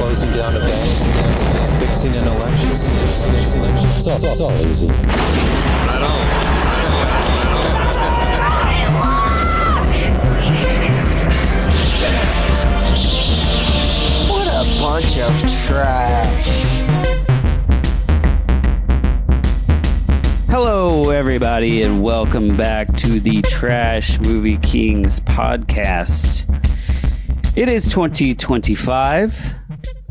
closing down a bank, fixing an election. It's all easy. Right on. What a bunch of trash. Hello, everybody, and welcome back to the Trash Movie Kings podcast. It is 2025.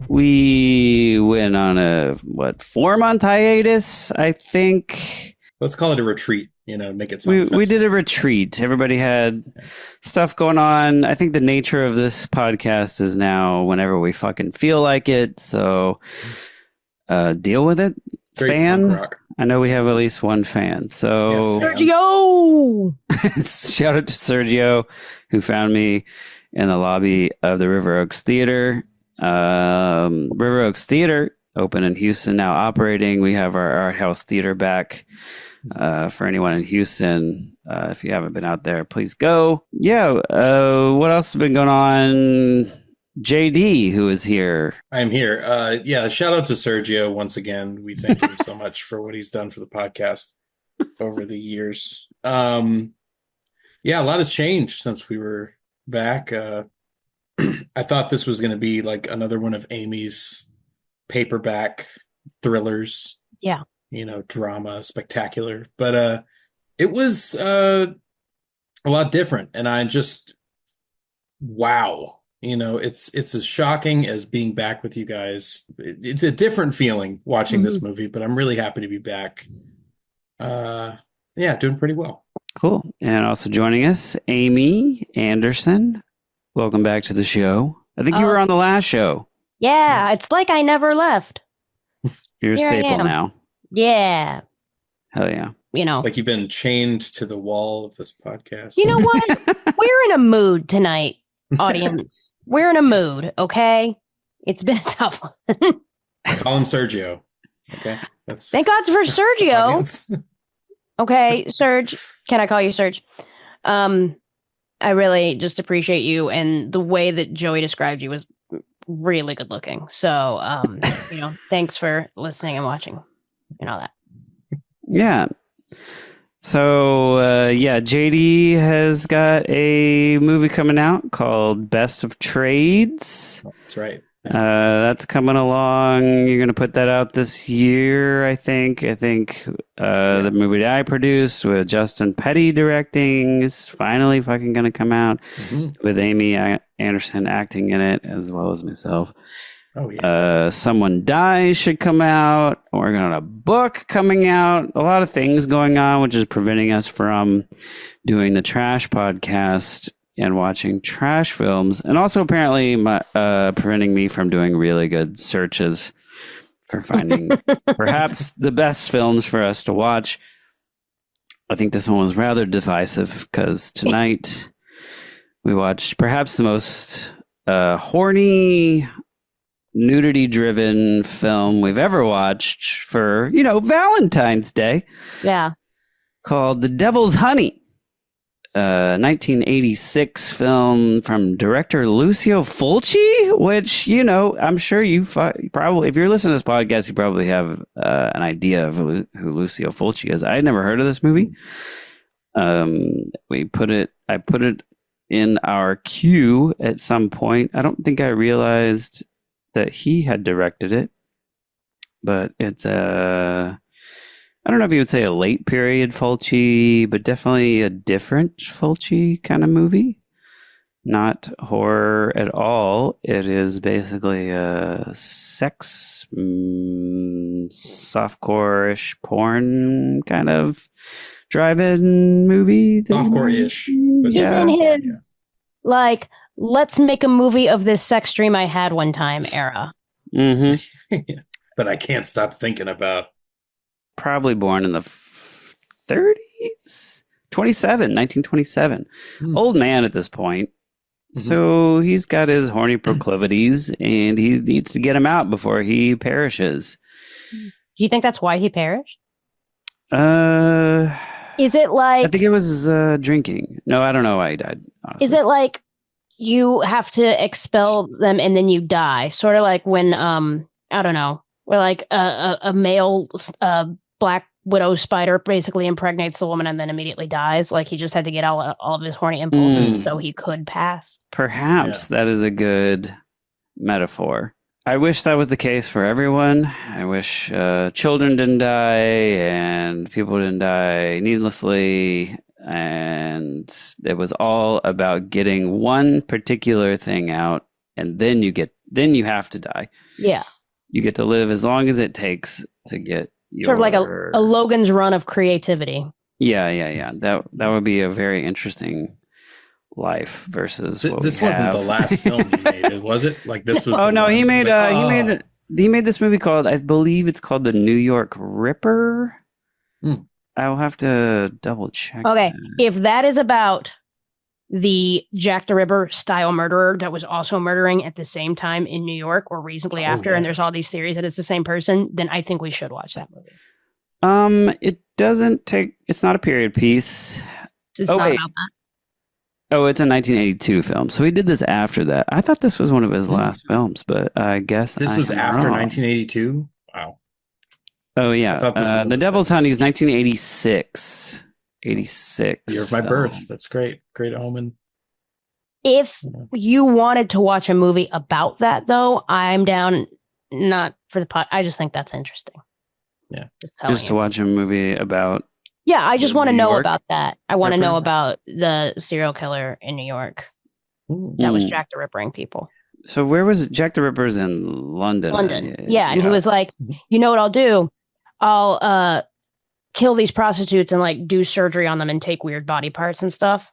We went on a, 4-month hiatus, I think. Let's call it a retreat, make it sound we did a retreat. Everybody had stuff going on. I think the nature of this podcast is now whenever we fucking feel like it. So deal with it. Great fan. punk rock. I know we have at least one fan. So Yes, Sergio! Shout out to Sergio, who found me in the lobby of the River Oaks Theater. River Oaks Theater, open in Houston, now operating. We have our art house theater back. For anyone in Houston, if you haven't been out there, please go. Yeah, what else has been going on? JD, who is here. I'm here. Shout out to Sergio once again. We thank him so much for what he's done for the podcast over the years. A lot has changed since we were back. I thought this was going to be like another one of Amy's paperback thrillers. Yeah. Drama, spectacular. But it was a lot different. And I just, wow. It's as shocking as being back with you guys. It's a different feeling watching this movie, but I'm really happy to be back. Doing pretty well. Cool. And also joining us, Amy Anderson. Welcome back to the show. I think you were on the last show. Yeah, it's like I never left. You're a Here I staple am. now. Yeah. Hell yeah. Like you've been chained to the wall of this podcast. You know what? We're in a mood tonight, audience. We're in a mood, okay? It's been a tough one. Call him Sergio. Okay. Thank God for Sergio. Audience. Okay, Serge. Can I call you Serge? I really just appreciate you, and the way that Joey described you was really good looking. So, thanks for listening and watching and all that. Yeah. So, JD has got a movie coming out called Best of Trades. That's right. That's coming along. You're going to put that out this year, I think. The movie that I produced with Justin Petty directing is finally fucking going to come out with Amy Anderson acting in it, as well as myself. Oh, yeah. Someone Dies should come out. We're got a book coming out. A lot of things going on, which is preventing us from doing the trash podcast and watching trash films, and also apparently preventing me from doing really good searches for finding perhaps the best films for us to watch. I think this one was rather divisive because tonight we watched perhaps the most horny, nudity-driven film we've ever watched for, Valentine's Day. Yeah. Called The Devil's Honey. 1986 film from director Lucio Fulci, which, I'm sure you probably, if you're listening to this podcast, you probably have an idea of who Lucio Fulci is. I had never heard of this movie. I put it in our queue at some point. I don't think I realized that he had directed it, but it's I don't know if you would say a late period Fulci, but definitely a different Fulci kind of movie. Not horror at all. It is basically a sex, softcore-ish porn kind of drive-in movie. Softcore-ish. Isn't his, let's make a movie of this sex dream I had one time era? Mm-hmm. But I can't stop thinking about. Probably born in the 30s? 1927. Old man at this point. So he's got his horny proclivities and he needs to get him out before he perishes. Do you think that's why he perished? Is it like... I think it was drinking. No, I don't know why he died, honestly. Is it like you have to expel them and then you die. Sort of like when I don't know, where like a male black widow spider basically impregnates the woman and then immediately dies. Like he just had to get all of his horny impulses so he could pass. Perhaps that is a good metaphor. I wish that was the case for everyone. I wish children didn't die and people didn't die needlessly. And it was all about getting one particular thing out, and then you have to die. Yeah. You get to live as long as it takes to get your... Sort of like a Logan's Run of creativity. Yeah. That would be a very interesting life versus what this we wasn't have. the last film he made, was it? Like this was. Oh no, he made he made this movie called, I believe it's called The New York Ripper. I'll have to double check. Okay, that. if that is about the Jack the Ripper style murderer that was also murdering at the same time in New York or reasonably after, and there's all these theories that it's the same person, then I think we should watch that movie. It doesn't take. It's not a period piece. It's not about that. Oh, it's a 1982 film. So he did this after that. I thought this was one of his last films, but I guess this was after wrong. 1982. Wow. Oh yeah, I thought this was in The the Devil's 70s. Honey is 1986. 86. Year of my birth. That's great. Great omen. If you wanted to watch a movie about that, though, I'm down. Not for the pot. I just think that's interesting. Yeah, just to watch a movie about. Yeah, I just want to New know York about that. I want to Ripper? know about the serial killer in New York that was Jack the Rippering people. So where was it? Jack the Ripper's in London? London. Yeah, and he was like, you know what I'll do? I'll kill these prostitutes and like do surgery on them and take weird body parts and stuff.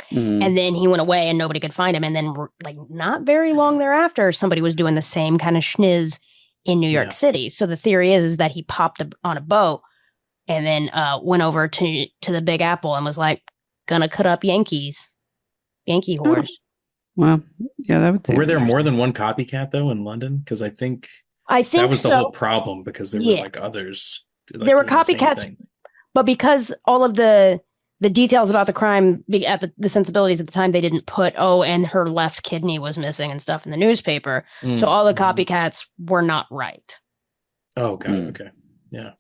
And then he went away and nobody could find him. And then like not very long thereafter, somebody was doing the same kind of schniz in New York City. So the theory is that he popped on a boat and then went over to the Big Apple and was like, gonna cut up Yankee whores. Well, yeah, that would. Were there more than one copycat though in London? Because I think that was the whole problem, because there were like others. Like, there were doing the same copycats, thing. but because all of the details about the crime at the sensibilities at the time, they didn't put, and her left kidney was missing and stuff in the newspaper. So all the copycats were not right. Oh, got it. Okay. Yeah.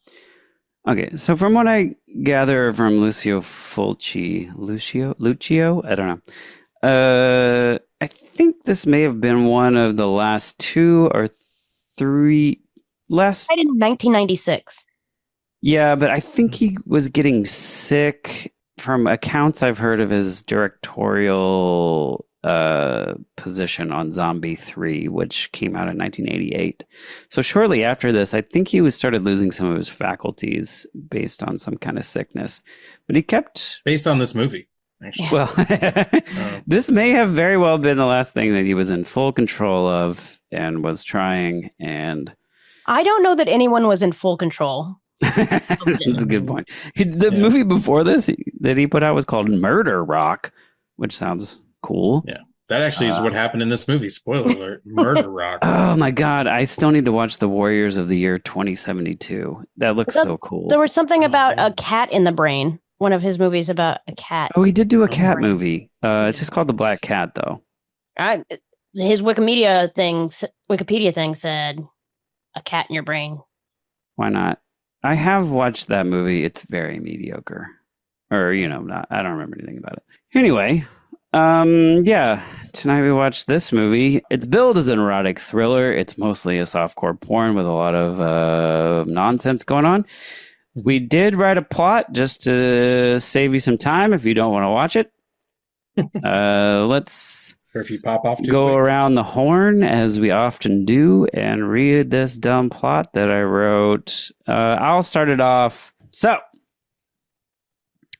Okay, so from what I gather from Lucio Fulci, Lucio, I don't know. I think this may have been one of the last 2 or 3 last. Died in 1996. Yeah, but I think he was getting sick. From accounts I've heard of his directorial position on Zombie 3, which came out in 1988. So shortly after this, I think he started losing some of his faculties based on some kind of sickness. But he kept... Based on this movie, actually. Well, this may have very well been the last thing that he was in full control of and was trying. And I don't know that anyone was in full control. That's a good point. The movie before this that he put out was called Murder Rock, which sounds cool. Yeah, that actually is what happened in this movie. Spoiler alert: Murder Rock. Oh my god, I still need to watch The Warriors of the Year 2072. That looks so cool. There was something about a cat in the brain. One of his movies about a cat. Oh, he did do a cat movie. It's just called The Black Cat, though. His Wikipedia thing said a cat in your brain. Why not? I have watched that movie. It's very mediocre. Or, I don't remember anything about it. Anyway, tonight we watched this movie. It's billed as an erotic thriller. It's mostly a softcore porn with a lot of nonsense going on. We did write a plot just to save you some time if you don't want to watch it. Let's... Or if you pop off go around the horn, as we often do, and read this dumb plot that I wrote. I'll start it off. So,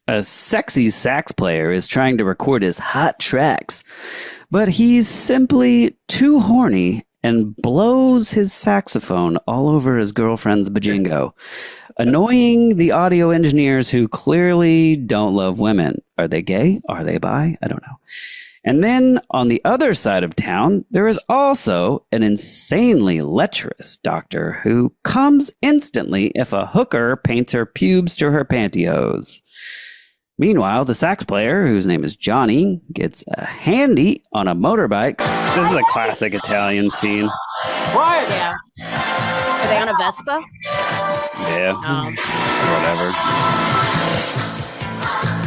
a sexy sax player is trying to record his hot tracks, but he's simply too horny and blows his saxophone all over his girlfriend's bajingo, annoying the audio engineers who clearly don't love women. Are they gay? Are they bi? I don't know. And then on the other side of town, there is also an insanely lecherous doctor who comes instantly if a hooker paints her pubes to her pantyhose. Meanwhile, the sax player, whose name is Johnny, gets a handy on a motorbike. This is a classic Italian scene. Yeah. Are they on a Vespa? Yeah. Whatever.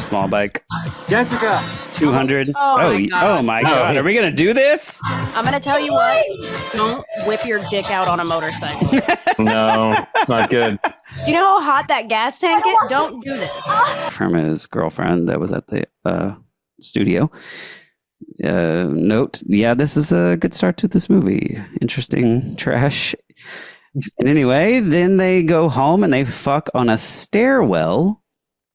Small bike. Jessica. 200. Oh my God. My God. Are we going to do this? I'm going to tell you what. Don't whip your dick out on a motorcycle. No, it's not good. Do you know how hot that gas tank is? Don't do this. From his girlfriend that was at the studio. Note, yeah, this is a good start to this movie. Interesting trash. And anyway, then they go home and they fuck on a stairwell.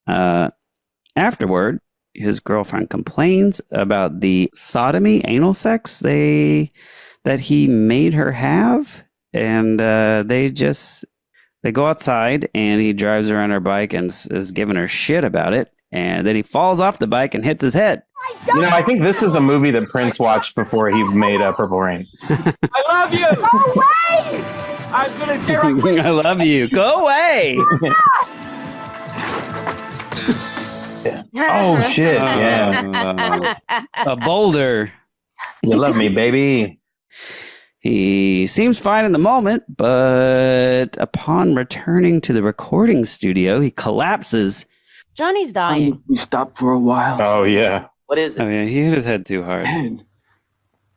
Afterward, his girlfriend complains about the sodomy, anal sex that he made her have, and they go outside, and he drives her on her bike and is giving her shit about it, and then he falls off the bike and hits his head. You know, I think this is the movie that Prince watched before he made Purple Rain. I love you. Go away. I'm gonna stay right with you. I love you. Go away. Yeah. Oh shit! Yeah, A boulder. you love me, baby. He seems fine in the moment, but upon returning to the recording studio, he collapses. Johnny's dying. We stopped for a while. Oh yeah, What is it? Oh yeah, he hit his head too hard. Man,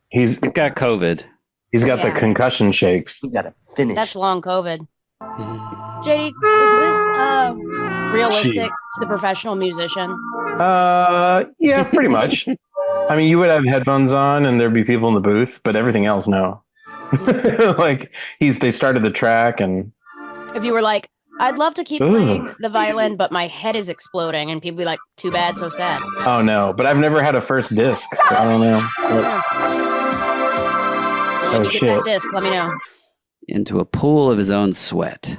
he's got COVID. he's got the Yeah. concussion shakes. we gotta finish. That's long COVID. JD, is this realistic to the professional musician? Yeah, pretty much. I mean, you would have headphones on and there'd be people in the booth, but everything else, no. Like they started the track and If you were like, I'd love to keep Ooh. playing the violin, but my head is exploding, and people be like, too bad, so sad. oh no, but I've never had a first disc. I don't know. When Oh, you get shit. that disc, let me know. Into a pool of his own sweat.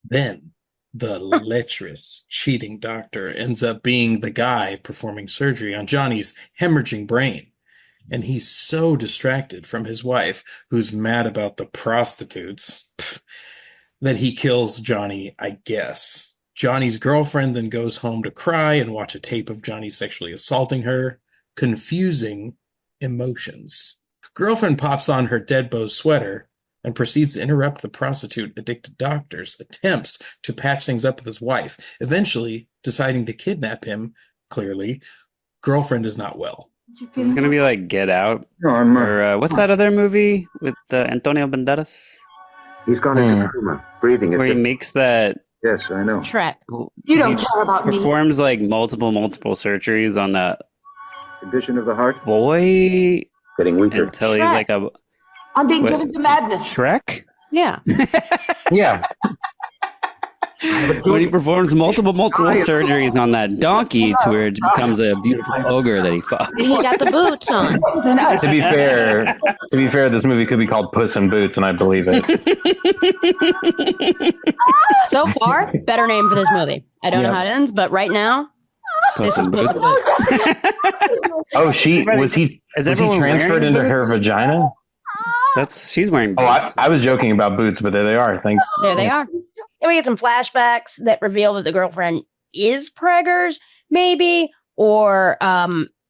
Then the lecherous, cheating doctor ends up being the guy performing surgery on Johnny's hemorrhaging brain. And he's so distracted from his wife, who's mad about the prostitutes, that he kills Johnny, I guess. Johnny's girlfriend then goes home to cry and watch a tape of Johnny sexually assaulting her. Confusing emotions. Girlfriend pops on her dead bow sweater and proceeds to interrupt the prostitute-addicted doctor's attempts to patch things up with his wife, eventually deciding to kidnap him. Clearly, girlfriend is not well. This is going to be like Get Out. No, I'm Or what's that other movie with Antonio Banderas? He's gone into coma. Breathing is Where he makes that... Yes, I know. Shrek. You don't care about me. Performs like multiple surgeries on that Condition of the heart boy getting weaker. until he's Shrek. like a... I'm being What? driven to madness. Shrek? Yeah. Yeah. When he performs multiple surgeries on that donkey to where it becomes a beautiful ogre that he fucks. And he got the boots on. To be fair, this movie could be called Puss in Boots, and I believe it. So far, better name for this movie. I don't know how it ends, but right now, Puss this is in Puss in Boots. Boots. Oh, was he Is was he everyone transferred wearing into her boots? vagina? She's wearing Oh, boots. I was joking about boots, but there they are. There they are. And we get some flashbacks that reveal that the girlfriend is preggers, maybe, or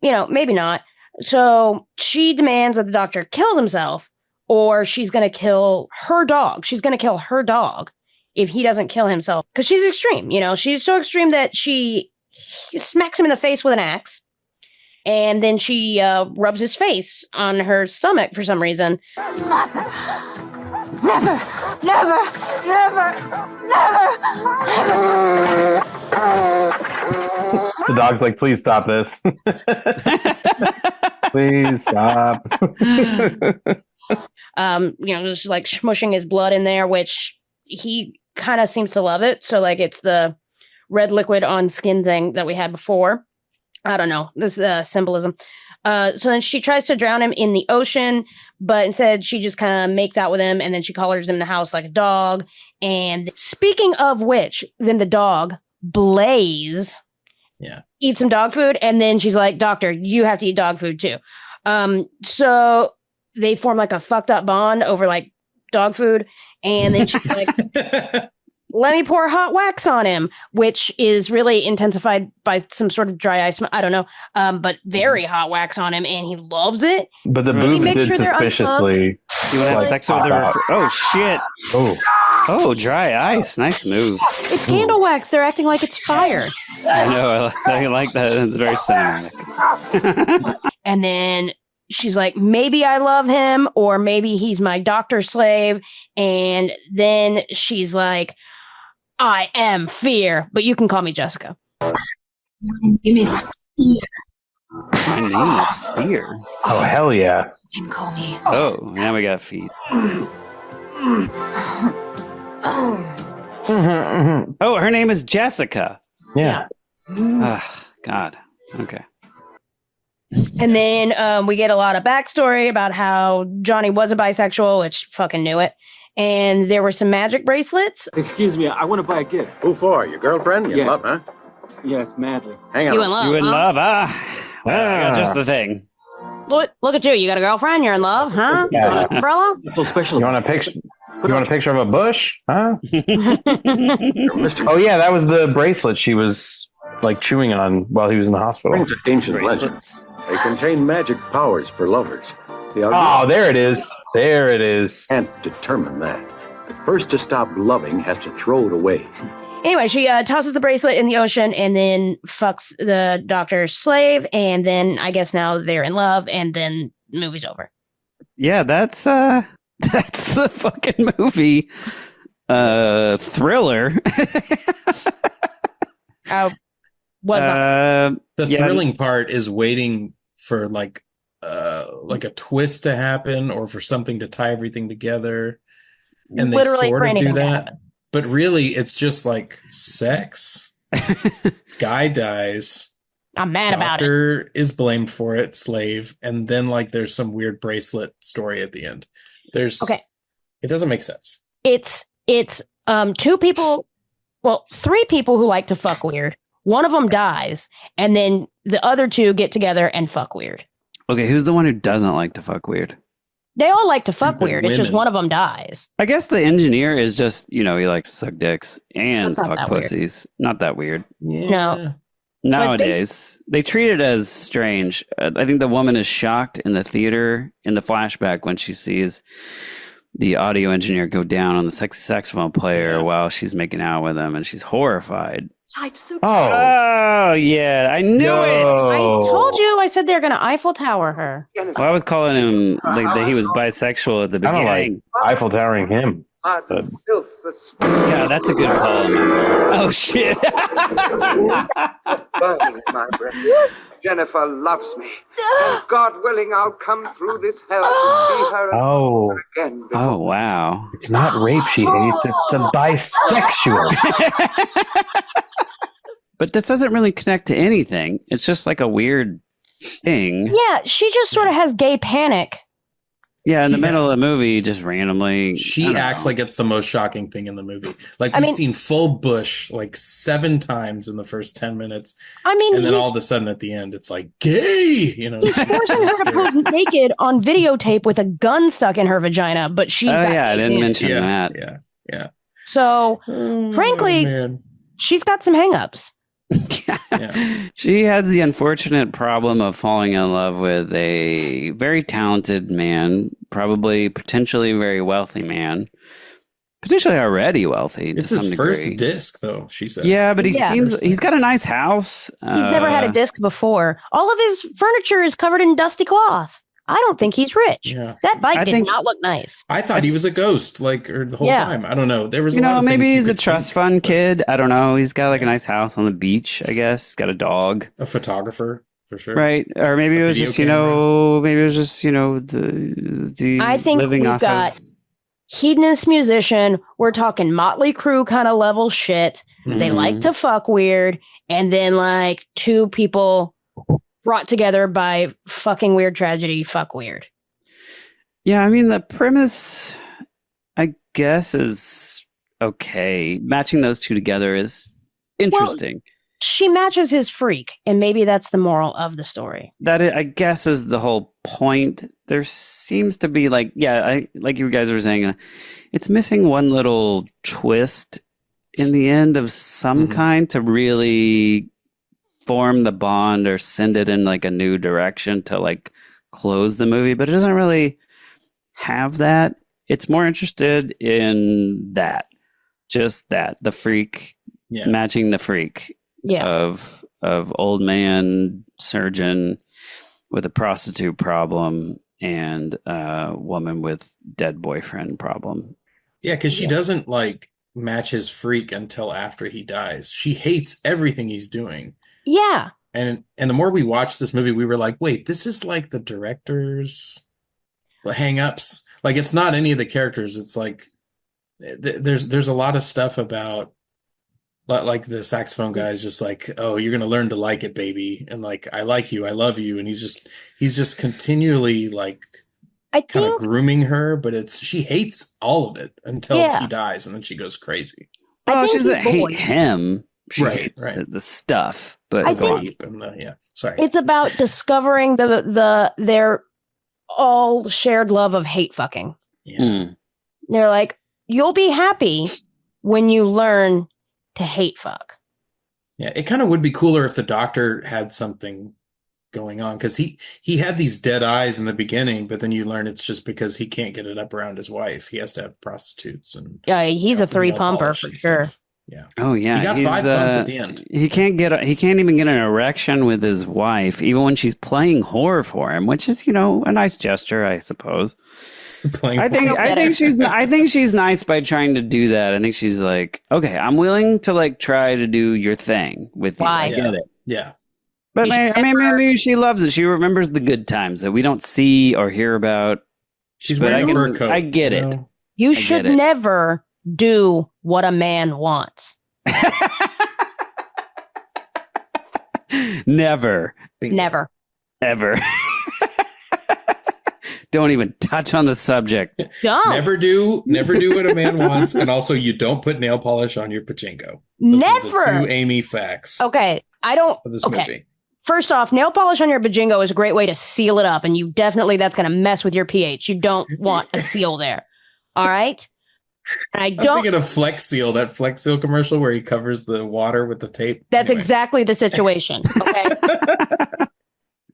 maybe not. So she demands that the doctor kills himself, or she's going to kill her dog. She's going to kill her dog if he doesn't kill himself, because she's extreme. She's so extreme that she smacks him in the face with an axe, and then she rubs his face on her stomach for some reason. Mother. Never, never, never, never, never. The dog's like, please stop this. Please stop. Just like smushing his blood in there, which he kind of seems to love it. So like it's the red liquid on skin thing that we had before. I don't know. This symbolism. So then she tries to drown him in the ocean, but instead she just kind of makes out with him, and then she collars him in the house like a dog. And speaking of which, then the dog, Blaze, eats some dog food, and then she's like, "Doctor, you have to eat dog food too." So they form like a fucked up bond over like dog food, and then she's like, let me pour hot wax on him, which is really intensified by some sort of dry ice. I don't know, but very hot wax on him, and he loves it. But the Maybe boobs make did sure they're suspiciously. You want to have sex with her? Oh shit! Oh, Oh, dry ice. Nice move. It's candle wax. They're acting like it's fire. I know. I like that. It's very cinematic. And then she's like, maybe I love him, or maybe he's my doctor slave. And then she's like, I am fear, but you can call me Jessica. Miss Fear. My name is Fear. oh hell yeah! You can call me. Oh, now we got feet. Oh, her name is Jessica. Yeah. Ah, God. Okay. And then we get a lot of backstory about how Johnny was a bisexual, which fucking knew it. And there were some magic bracelets. Excuse me, I want to buy a gift. Who for? Your girlfriend? You Yeah. love, huh? Yes, madly. Hang on. You in love? You in huh? love? I got just the thing. Look at you. You got a girlfriend? You're in love, huh? Yeah. You want an umbrella? So special. You want a picture? You want a picture of a bush? Huh? Mr. Oh yeah, that was the bracelet she was like chewing on while he was in the hospital. Brings ancient legends. They contain magic powers for lovers. The Oh, there it is. There it is. can't determine that. The first to stop loving has to throw it away. Anyway, she tosses the bracelet in the ocean and then fucks the doctor's slave. And then I guess now they're in love, and then movie's over. Yeah, that's the fucking movie. Thriller. Was not. The Yeah. thrilling part is waiting for like a twist to happen or for something to tie everything together. And they Literally sort for of anything do to that. happen. But really it's just like sex. Guy dies. I'm mad about it. Doctor is blamed for it, slave, and then like there's some weird bracelet story at the end. Okay. It doesn't make sense. It's two people, well, three people who like to fuck weird. One of them dies, and then the other two get together and fuck weird. Okay, who's the one who doesn't like to fuck weird? They all like to fuck Stupid weird. It's just women. one of them dies. I guess the engineer is just, he likes to suck dicks and That's not fuck that weird. pussies. Not that weird. No. Nowadays, they treat it as strange. I think the woman is shocked in the theater in the flashback when she sees the audio engineer go down on the sexy saxophone player while she's making out with him, and she's horrified. Tight suit. Oh, yeah, I knew it. I told you. I said they're going to Eiffel Tower her. Well, I was calling him like that he was bisexual at the I don't beginning. like Eiffel Towering him. But God, that's a good call. Oh shit! Burning in my breath. Jennifer loves me. And God willing, I'll come through this hell to see her oh, again. Oh wow! it's not rape she hates; it's the bisexual. But this doesn't really connect to anything. It's just like a weird thing. Yeah, she just sort of has gay panic. Yeah, in the middle of the movie, just randomly. She acts like it's the most shocking thing in the movie. Like we've seen full bush like 7 times in the first 10 minutes. I mean, and then all of a sudden at the end, it's like gay. He's forcing her to pose naked on videotape with a gun stuck in her vagina, but she's got I didn't mention that. Yeah. So, frankly, she's got some hangups. She has the unfortunate problem of falling in love with a very talented man, probably potentially very wealthy man, potentially already wealthy. It's to some his first degree. disc, though, she says. Yeah, but he's got a nice house. He's never had a disc before. All of his furniture is covered in dusty cloth. I don't think he's rich. Yeah. That bike did not look nice. I thought he was a ghost, or the whole time. I don't know. There was, maybe he's a trust fund kid. I don't know. He's got like a nice house on the beach, I guess. He's got a dog. A photographer, for sure. Right. Or maybe it was just, the I think living we've off got of hedonist musician. We're talking Motley Crue kind of level shit. They like to fuck weird. And then like two people brought together by fucking weird tragedy, fuck weird. Yeah, I mean, the premise, I guess, is okay. Matching those two together is interesting. Well, she matches his freak, and maybe that's the moral of the story. I guess, is the whole point. There seems to be like you guys were saying, it's missing one little twist in the end of some kind to really form the bond or send it in like a new direction to like close the movie, but it doesn't really have that. It's more interested in that, just that, the freak, matching the freak of old man surgeon with a prostitute problem and a woman with dead boyfriend problem. Yeah, because she doesn't like match his freak until after he dies. She hates everything he's doing. Yeah. And the more we watched this movie, we were like, wait, this is like the director's hang-ups. Like, it's not any of the characters. It's like there's a lot of stuff about like the saxophone guy is just like, oh, you're gonna learn to like it, baby, and like, I like you, I love you, and he's just continually like kind of grooming her, but she hates all of it until he dies, and then she goes crazy. Well, she doesn't hate him. She hates the stuff, but sorry. It's about discovering their all shared love of hate fucking. Yeah. They're like, you'll be happy when you learn to hate fuck. Yeah, it kind of would be cooler if the doctor had something going on, because he had these dead eyes in the beginning, but then you learn it's just because he can't get it up around his wife. He has to have prostitutes and he's a 3-pumper for sure. Yeah. Oh yeah. He got 5 pumps at the end. He can't even get an erection with his wife, even when she's playing whore for him, which is, a nice gesture, I suppose. I think she's nice by trying to do that. I think she's like, okay, I'm willing to like try to do your thing with you. I get it. Yeah. But maybe she loves it. She remembers the good times that we don't see or hear about. She's wearing a fur coat. I get it. You should never do what a man wants. Never. Never. Ever. Don't even touch on the subject. Don't. Never do what a man wants, and also you don't put nail polish on your pachinko. Those Never. are the 2 Amy facts. Okay, I don't. Of this okay. movie. First off, nail polish on your bajingo is a great way to seal it up, and that's going to mess with your pH. You don't want a seal there. All right. And I'm thinking of Flex Seal, that Flex Seal commercial where he covers the water with the tape. That's exactly the situation. Okay.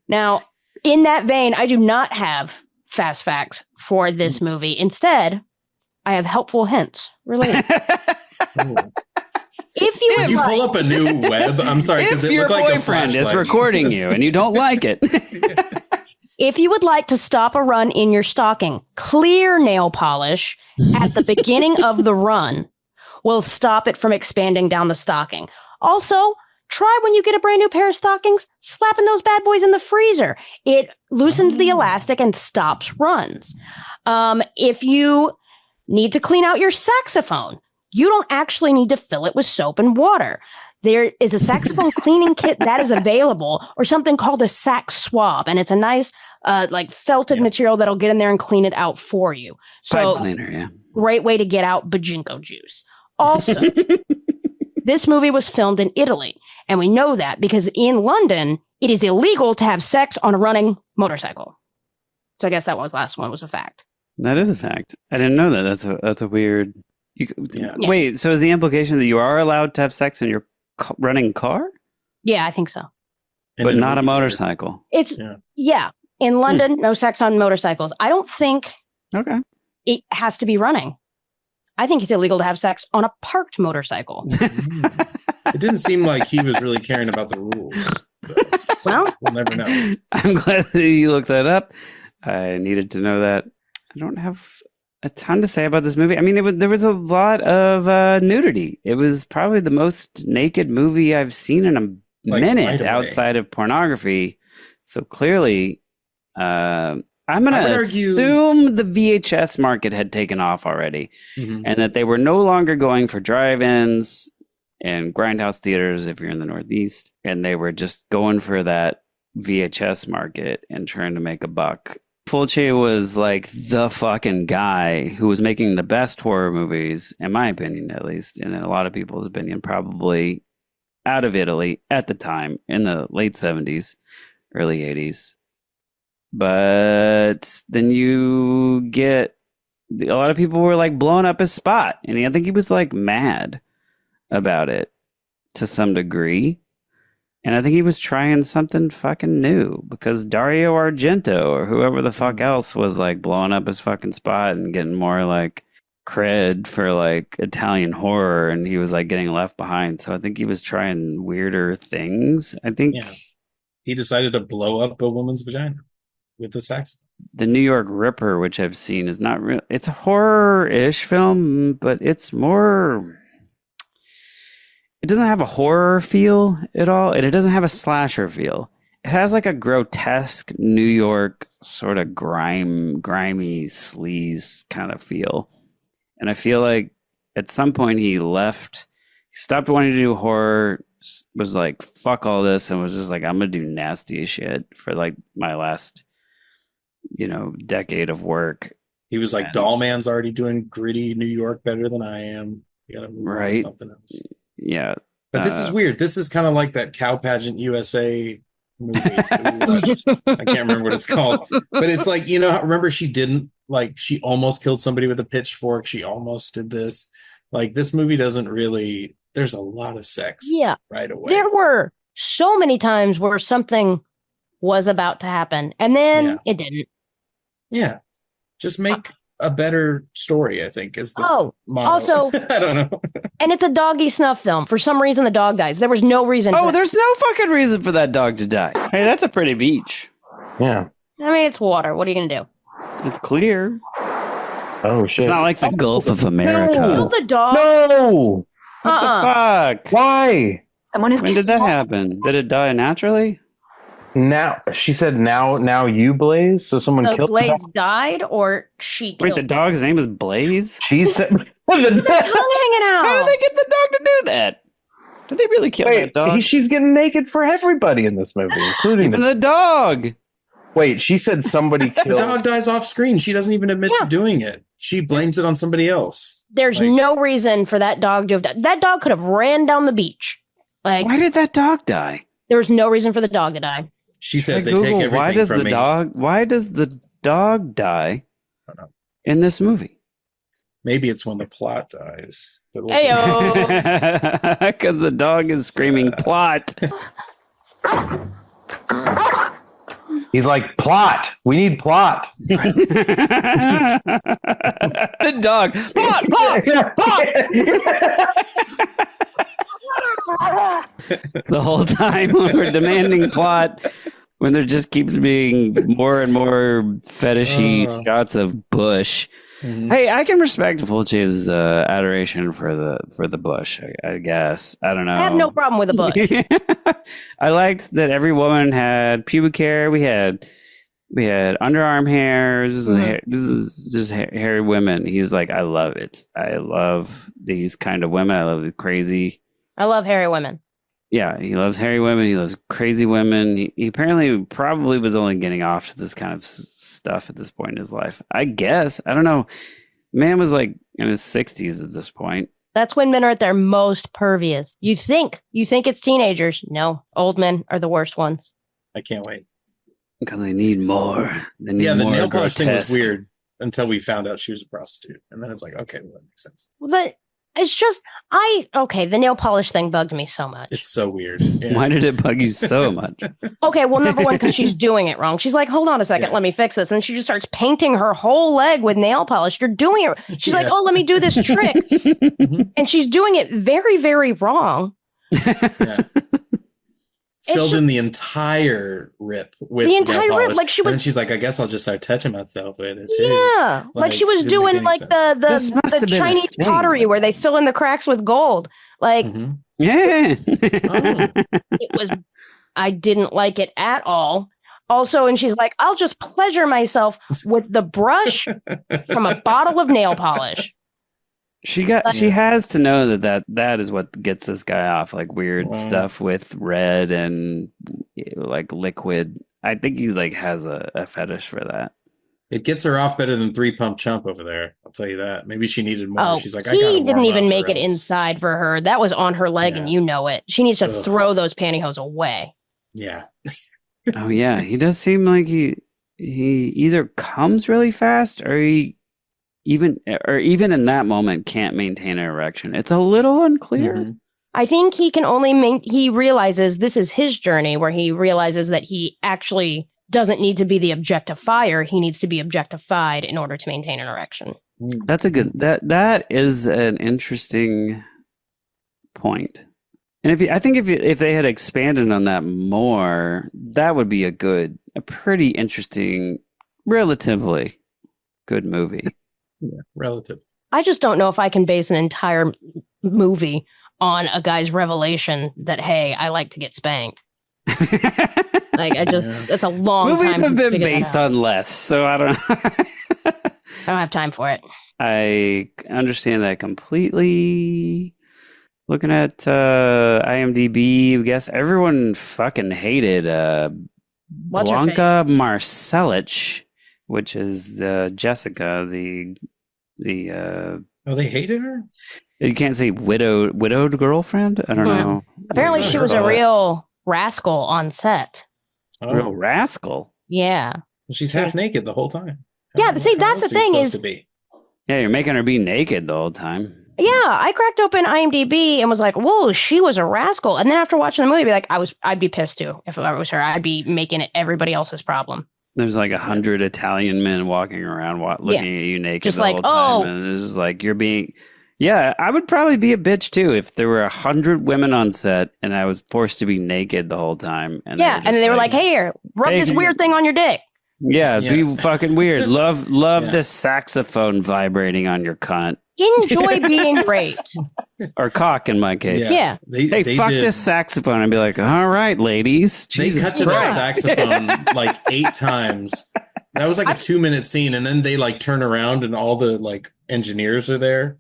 Now, in that vein, I do not have fast facts for this movie. Instead, I have helpful hints related. If you Did you pull up a new web? I'm sorry, because it looked like a flashlight. Is recording you and you don't like it. If you would like to stop a run in your stocking, clear nail polish at the beginning of the run will stop it from expanding down the stocking. Also, try when you get a brand new pair of stockings, slapping those bad boys in the freezer. It loosens the elastic and stops runs. If you need to clean out your saxophone, you don't actually need to fill it with soap and water. There is a saxophone cleaning kit that is available, or something called a sax swab, and it's a nice felted material that'll get in there and clean it out for you. So, pipe cleaner, yeah. Great way to get out bajinko juice. Also, this movie was filmed in Italy, and we know that because in London, it is illegal to have sex on a running motorcycle. So I guess that last one was a fact. That is a fact. I didn't know that. That's a weird. Wait, so is the implication that you are allowed to have sex in your running car? Yeah, I think so. But not a motorcycle. It's in London, no sex on motorcycles. I don't think it has to be running. I think it's illegal to have sex on a parked motorcycle. It didn't seem like he was really caring about the rules. So we'll never know. I'm glad that you looked that up. I needed to know that. I don't have a ton to say about this movie. I mean, there was a lot of nudity. It was probably the most naked movie I've seen in a minute outside of pornography. So clearly, I'm going to assume the VHS market had taken off already, and that they were no longer going for drive-ins and grindhouse theaters if you're in the Northeast, and they were just going for that VHS market and trying to make a buck. Fulci was like the fucking guy who was making the best horror movies, in my opinion, at least, and in a lot of people's opinion, probably out of Italy at the time in the late 70s, early 80s. But then you get a lot of people were like blowing up his spot, and I think he was like mad about it to some degree. And I think he was trying something fucking new because Dario Argento or whoever the fuck else was like blowing up his fucking spot and getting more like cred for like Italian horror, and he was like getting left behind. So I think he was trying weirder things. I think he decided to blow up a woman's vagina with the saxophone. The New York Ripper, which I've seen, is not real. It's a horror-ish film, but it's more. It doesn't have a horror feel at all, and it doesn't have a slasher feel. It has like a grotesque New York sort of grimy sleaze kind of feel. And I feel like at some point he left, he stopped wanting to do horror, was like, fuck all this, and was just like, I'm going to do nasty as shit for like my last, decade of work. He was like, Doll Man's already doing gritty New York better than I am. You got to move on to something else. Yeah. But this is weird. This is kind of like that Cow Pageant USA movie that we watched. I can't remember what it's called. But it's like, remember she almost killed somebody with a pitchfork. She almost did this. Like, this movie doesn't really, there's a lot of sex right away. There were so many times where something was about to happen and then it didn't. Yeah. Just make a better story, I think, is the motto. Also, I don't know. And it's a doggy snuff film. For some reason, the dog dies. There was no reason. There's no fucking reason for that dog to die. Hey, that's a pretty beach. Yeah. I mean, it's water. What are you going to do? It's clear. Oh, shit. It's not like the Gulf of America. Kill the dog. No. What the fuck? Why? Someone is. When did that happen? Did it die naturally? Now she said now you Blaze, so someone killed Blaze died or she killed Wait, the dog's name is Blaze? She said the tongue hanging out. How did they get the dog to do that? Did they really kill that dog? She's getting naked for everybody in this movie, including even the dog. Wait, she said somebody killed. The dog dies off screen. She doesn't even admit to doing it. She blames it on somebody else. There's no reason for that dog to have died. That dog could have ran down the beach. Like, why did that dog die? There was no reason for the dog to die. She said they take everything why does from the me. Why does the dog die in this movie? Maybe it's when the plot dies. Heyo. Because the dog is screaming plot. He's like, plot. We need plot. The dog. Plot, plot, plot. The whole time when we're demanding plot, when there just keeps being more and more fetishy shots of bush. Mm-hmm. Hey, I can respect Fulci's adoration for the bush. I guess I don't know. I have no problem with the bush. I liked that every woman had pubic hair. We had underarm hair. This is just hairy women. He was like, I love it. I love these kind of women. I love the crazy. I love hairy women. Yeah, he loves hairy women. He loves crazy women. He apparently probably was only getting off to this kind of stuff at this point in his life. I guess. I don't know. Man was like in his 60s at this point. That's when men are at their most pervious. You think it's teenagers. No, old men are the worst ones. I can't wait. Because they need more. The nail polish thing was weird until we found out she was a prostitute. And then it's like, okay, well, that makes sense. It's just, the nail polish thing bugged me so much. It's so weird. Yeah. Why did it bug you so much? Okay, well, number one, because she's doing it wrong. She's like, hold on a second, let me fix this. And she just starts painting her whole leg with nail polish. You're doing it. She's like, oh, let me do this trick. And she's doing it very, very wrong. Yeah. Filled in the entire rip with the entire nail polish. rip, like she was. And she's like, I guess I'll just start touching myself with it too. Yeah, like she was doing like the Chinese pottery where they fill in the cracks with gold. Like, yeah, it was. I didn't like it at all. Also, and she's like, I'll just pleasure myself with the brush from a bottle of nail polish. She has to know that is what gets this guy off, like weird stuff with red and like liquid. I think he like has a fetish for that. It gets her off better than 3 Pump Chump over there. I'll tell you that. Maybe she needed more. She's like, he didn't even make it inside for her. That was on her leg, and you know it. She needs to throw those pantyhose away. Yeah. Oh yeah, he does seem like he either comes really fast or he even in that moment can't maintain an erection. It's a little unclear. Mm-hmm. I think he can only he realizes this is his journey where he realizes that he actually doesn't need to be the objectifier. He needs to be objectified in order to maintain an erection. That's a good that is an interesting point. And I think if they had expanded on that more, that would be a pretty interesting, relatively good movie. Yeah, relative. I just don't know if I can base an entire movie on a guy's revelation that, hey, I like to get spanked. That's a long time. Movies have been based on less, so I don't I don't have time for it. I understand that completely. Looking at IMDb, I guess everyone fucking hated Blanca Marcelich, which is the Jessica, the Oh, they hated her? You can't say widowed girlfriend? I don't know. Apparently she was a real rascal on set. Oh. Real rascal? Yeah. Well, she's half naked the whole time. Yeah, see, that's the thing is... Yeah, you're making her be naked the whole time. Yeah, I cracked open IMDb and was like, whoa, she was a rascal. And then after watching the movie, I'd be pissed too. If I was her, I'd be making it everybody else's problem. There's like 100 Italian men walking around looking at you naked just the whole time. And it's just like, you're being... Yeah, I would probably be a bitch too if there were 100 women on set and I was forced to be naked the whole time. And they were like, hey, here, rub this weird thing on your dick. Yeah, be fucking weird. Love this saxophone vibrating on your cunt. Enjoy being raped. Or cock in my case. Yeah. They fuck this saxophone. I'd be like, all right, ladies. Jesus they cut to Christ. that saxophone like 8 times. That was like a 2-minute scene. And then they like turn around and all the like engineers are there.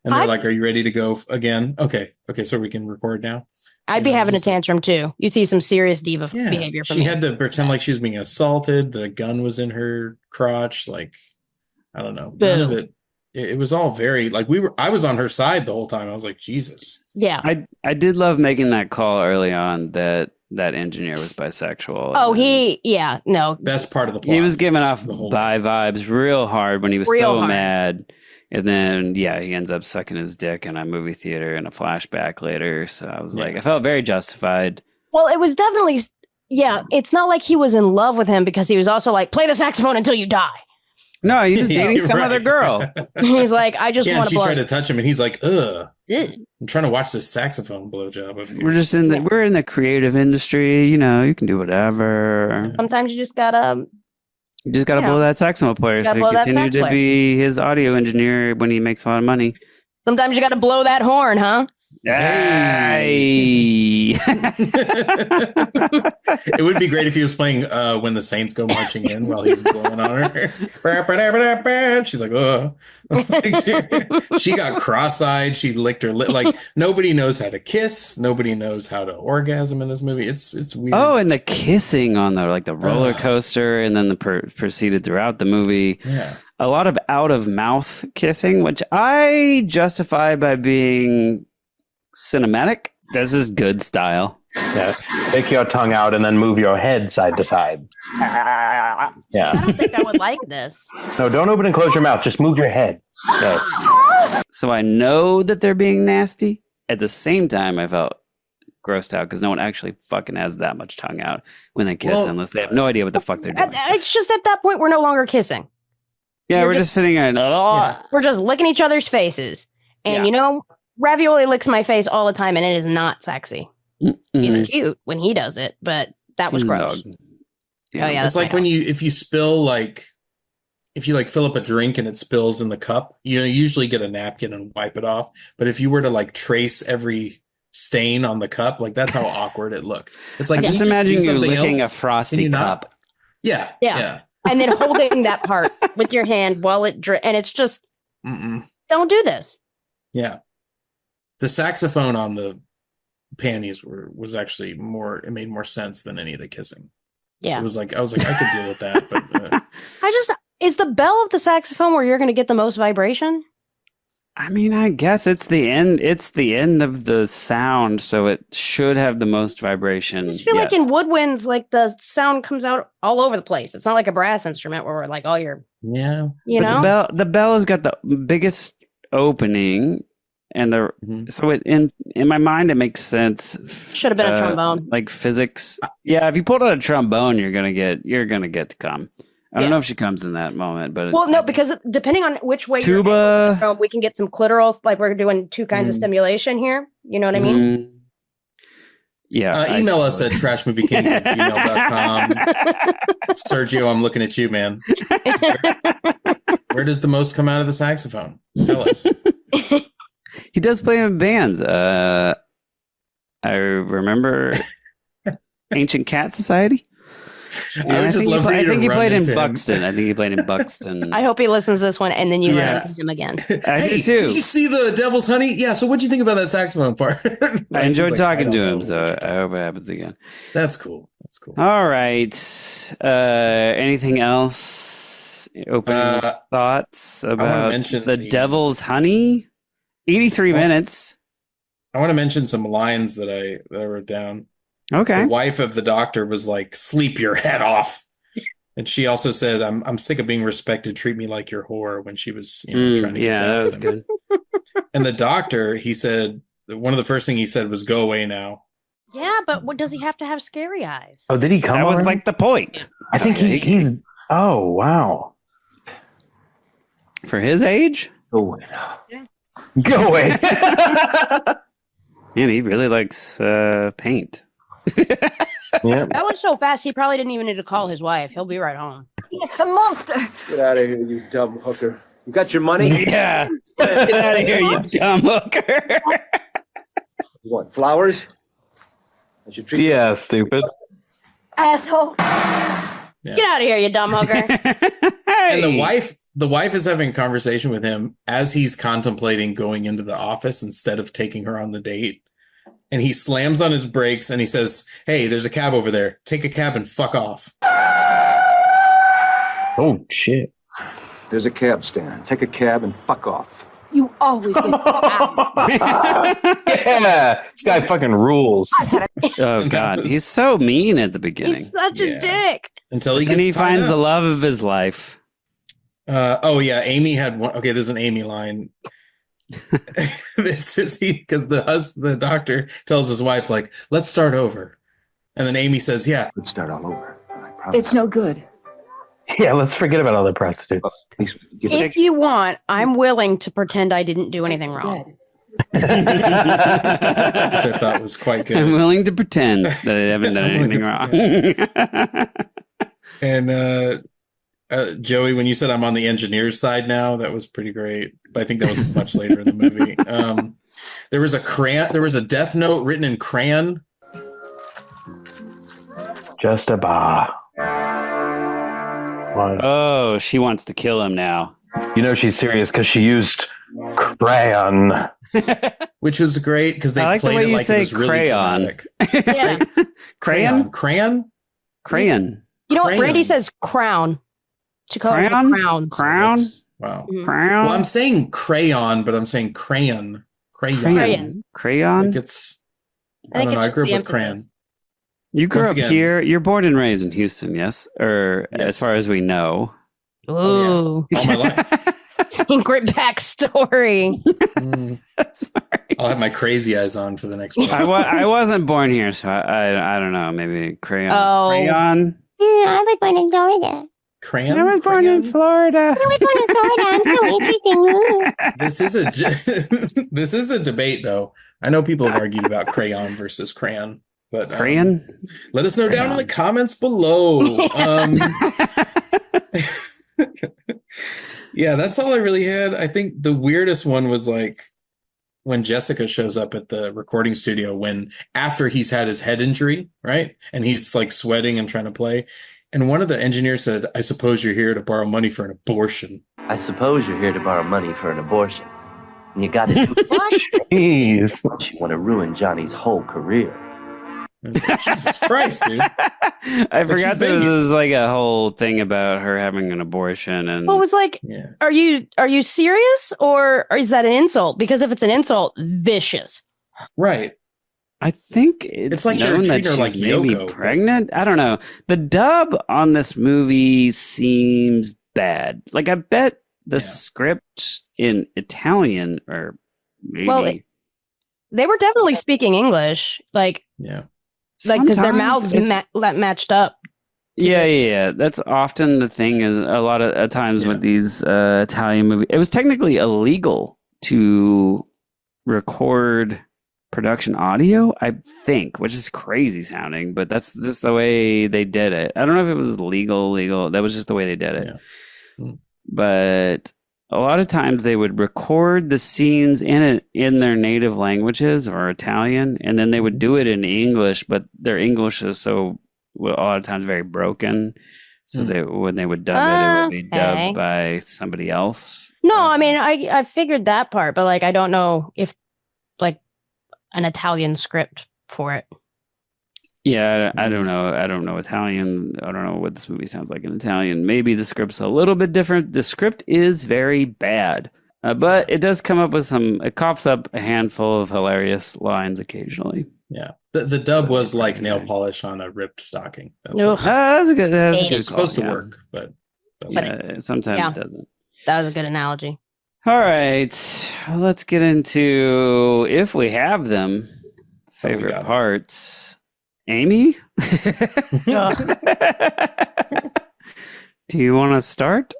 And they're like, are you ready to go again? Okay, so we can record now. I'd be having a tantrum too. You'd see some serious diva behavior from She me. had to pretend like she was being assaulted. The gun was in her crotch. Like, I don't know. None of it. It was all very like I was on her side the whole time. I was like, Jesus. Yeah. I did love making that call early on that engineer was bisexual. Oh, no. Best part of the plot. He was giving off bi vibes real hard when he was mad. And then, he ends up sucking his dick in a movie theater in a flashback later. So I was like, I felt very justified. Well, it was definitely, it's not like he was in love with him because he was also like, play the saxophone until you die. No, he was dating some other girl. He's like, I just want to blow. She tried to touch him and he's like, ugh. I'm trying to watch this saxophone blowjob of you. We're in the creative industry. You know, you can do whatever. Sometimes you just gotta... You just got to blow that saxophone player so he continue to be his audio engineer when he makes a lot of money. Sometimes you got to blow that horn, huh? Hey. It would be great if he was playing When the Saints Go Marching In while he's blowing on her. She's like, oh. She got cross-eyed. She licked her lip. Like, nobody knows how to kiss. Nobody knows how to orgasm in this movie. It's weird. Oh, and the kissing on the roller coaster and then proceeded throughout the movie. Yeah. A lot of out-of-mouth kissing, which I justify by being cinematic. This is good style. Yeah. Stick your tongue out and then move your head side to side. Yeah. I don't think I would like this. No, don't open and close your mouth. Just move your head. Yes. So I know that they're being nasty. At the same time, I felt grossed out because no one actually fucking has that much tongue out when they kiss unless they have no idea what the fuck they're doing. It's just at that point, we're no longer kissing. Yeah, we're just sitting there. We're just licking each other's faces. And Ravioli licks my face all the time and it is not sexy. It's cute when he does it, but that was gross. Yeah. Oh yeah, it's like when if you spill if you fill up a drink and it spills in the cup, you usually get a napkin and wipe it off. But if you were to trace every stain on the cup, that's how awkward it looked. It's like just imagine you licking a frosty cup. Yeah. And then holding that part with your hand while it and it's just don't do this. Yeah. The saxophone on the panties was actually it made more sense than any of the kissing. Yeah. It was I was like, I could deal with that, but is the bell of the saxophone where you're going to get the most vibration? I mean, I guess it's the end. It's the end of the sound, so it should have the most vibration. I just feel like in woodwinds, like the sound comes out all over the place. It's not like a brass instrument where we're like, oh, you're Yeah. you know. The bell has got the biggest opening, and so it in my mind it makes sense. Should have been a trombone, like physics. Yeah, if you pulled out a trombone, you're gonna get to come. I don't know if she comes in that moment, but well, no, because depending on which way tuba, you're we can get some clitoral. Like we're doing two kinds of stimulation here. You know what I mean? Yeah. Email us at trashmoviekings@gmail.com. Sergio, I'm looking at you, man. Where does the most come out of the saxophone? Tell us. He does play in bands. I remember Ancient Cat Society. I think he played in Buxton. I think he played in Buxton. I hope he listens to this one and then you run into him again. I do too. Did you see the Devil's Honey? Yeah. So what'd you think about that saxophone part? I enjoyed talking to him, so I hope it happens again. That's cool. All right. Anything else? Opening thoughts about the Devil's Honey? 83 minutes. I want to mention some lines that I wrote down. Okay. The wife of the doctor was like, "Sleep your head off," and she also said, "I'm sick of being respected. Treat me like your whore." When she was trying to get down. That was good. And the doctor, he said, one of the first thing he said was, "Go away now." Yeah, but what does he have to have scary eyes? Oh, did he come? That was like the point. I think he's. Oh wow. For his age. Go away. Go away. Man, he really likes paint. Yeah. That was so fast. He probably didn't even need to call his wife. He'll be right home. A monster. Get out of here, you dumb hooker. You got your money? Yeah. Get out of here, you dumb hooker. You want flowers? I should treat you. Stupid. Asshole. Yeah. Get out of here, you dumb hooker. And the wife is having a conversation with him as he's contemplating going into the office instead of taking her on the date. And he slams on his brakes and he says, "Hey, there's a cab over there. Take a cab and fuck off." Oh, shit. There's a cab stand. Take a cab and fuck off. You always get Yeah. This guy fucking rules. Oh, God. He's so mean at the beginning. He's such a dick. Until he gets tied finds up. the love of his life. Amy had one. Okay, there's an Amy line. This is because the doctor tells his wife, like, "Let's start over," and then Amy says, "Yeah, let's start all over." It's no good. Yeah, let's forget about all the prostitutes. If you want, I'm willing to pretend I didn't do anything wrong. which I thought was quite good. I'm willing to pretend that I haven't done anything wrong. And Joey, when you said I'm on the engineer's side now, that was pretty great. But I think that was much later in the movie. There was a death note written in crayon. Just a bah. Oh, she wants to kill him now. You know she's serious because she used crayon. Which was great because they I like played the way it you like say it was really crayon. dramatic. Yeah. Crayon? Crayon? You know what? Crayon. Brandy says crown. She calls it Crown? crown. Crown? Wow. Crown? Well, I'm saying crayon, but I'm saying crayon. Crayon. Crayon? Like it's, I don't know. I grew up with crayon. You grew Once up again- here. You're born and raised in Houston, yes? Or as far as we know. Ooh. All my life. Great backstory. I'll have my crazy eyes on for the next one. I wasn't born here, so I don't know. Maybe crayon. Oh. Crayon? Yeah, I was born in Florida. Crayon? I was born in Florida. I was born in Florida. I'm so interesting. This is a debate, though. I know people have argued about crayon versus crayon, but Crayon? let us know down in the comments below. Yeah, that's all I really had. I think the weirdest one was like when Jessica shows up at the recording studio after he's had his head injury, right? And he's like sweating and trying to play. And one of the engineers said, "I suppose you're here to borrow money for an abortion." I suppose you're here to borrow money for an abortion. And you got to do Jeez. You want to ruin Johnny's whole career. And it's like, Jesus Christ, dude. I forgot that this was like a whole thing about her having an abortion, and Well, it was like, are you serious, or is that an insult? Because if it's an insult, vicious. Right. I think it's like they're known that treating her she's like maybe Yoko, but- pregnant. I don't know. The dub on this movie seems bad. Like, I bet the script in Italian, or maybe. Well, they were definitely speaking English, like because their mouths matched up. Yeah. That's often the thing. Is a lot of times with these Italian movies, it was technically illegal to record production audio, I think, which is crazy sounding, but that's just the way they did it. I don't know if it was legal. That was just the way they did it. Yeah. But a lot of times they would record the scenes in their native languages or Italian, and then they would do it in English, but their English is so a lot of times very broken. So when they would dub it would be dubbed by somebody else. No, I mean I figured that part, but like I don't know if like an Italian script for it. Yeah, I don't know. I don't know Italian. I don't know what this movie sounds like in Italian. Maybe the script's a little bit different. The script is very bad, but it does come up with it coughs up a handful of hilarious lines occasionally. Yeah. The dub was like nail polish on a ripped stocking. That's a good it's supposed to work, but sometimes it doesn't. That was a good analogy. All right, let's get into, if we have them, favorite parts. Amy? Do you want to start?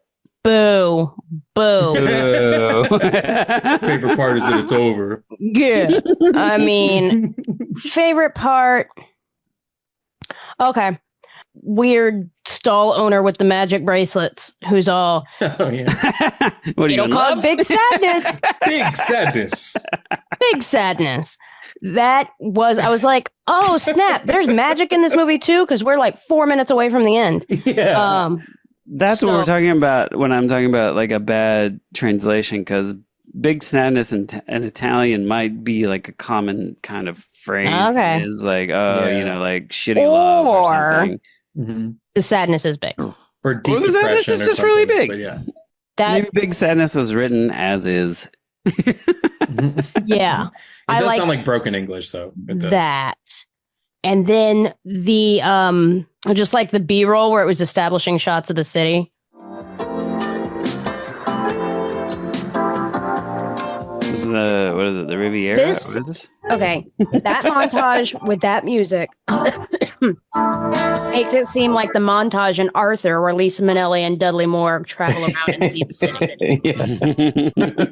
Boo. Favorite part is that it's over. Yeah. I mean, favorite part. Okay. Weird stall owner with the magic bracelets who's all, oh, yeah. What do you it'll cause big sadness. Big sadness. I was like, oh, snap. There's magic in this movie, too, because we're like 4 minutes away from the end. Yeah. That's what we're talking about when I'm talking about like a bad translation, because big sadness in Italian might be like a common kind of phrase. Okay. Is like, like shitty love or something. Mm-hmm. The sadness is big. Or deep the sadness depression is or just something, really big. But yeah. Maybe big sadness was written as is. Yeah. It does sound like broken English, though. It does. That. And then the just like the B-roll where it was establishing shots of the city. This is what is it? The Riviera? What is this? Okay. That montage with that music makes it seem like the montage in Arthur where Lisa Minnelli and Dudley Moore travel around and see the city.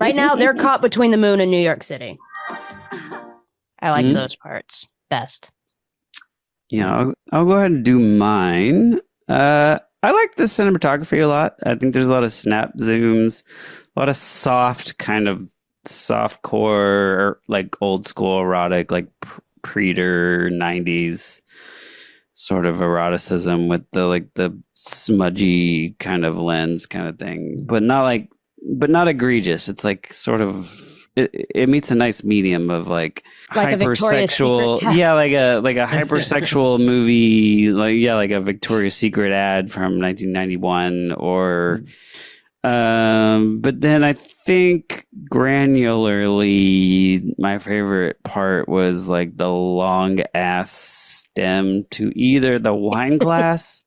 Right now, they're caught between the moon and New York City. I like those parts best. Yeah, I'll go ahead and do mine. I like the cinematography a lot. I think there's a lot of snap zooms, a lot of soft core, like old school erotic, like Predator 90s sort of eroticism with the smudgy kind of lens kind of thing, but not egregious. It's like sort of. It meets a nice medium of like hypersexual, like a hypersexual movie, like a Victoria's Secret ad from 1991, or but then I think granularly my favorite part was like the long ass stem to either the wine glass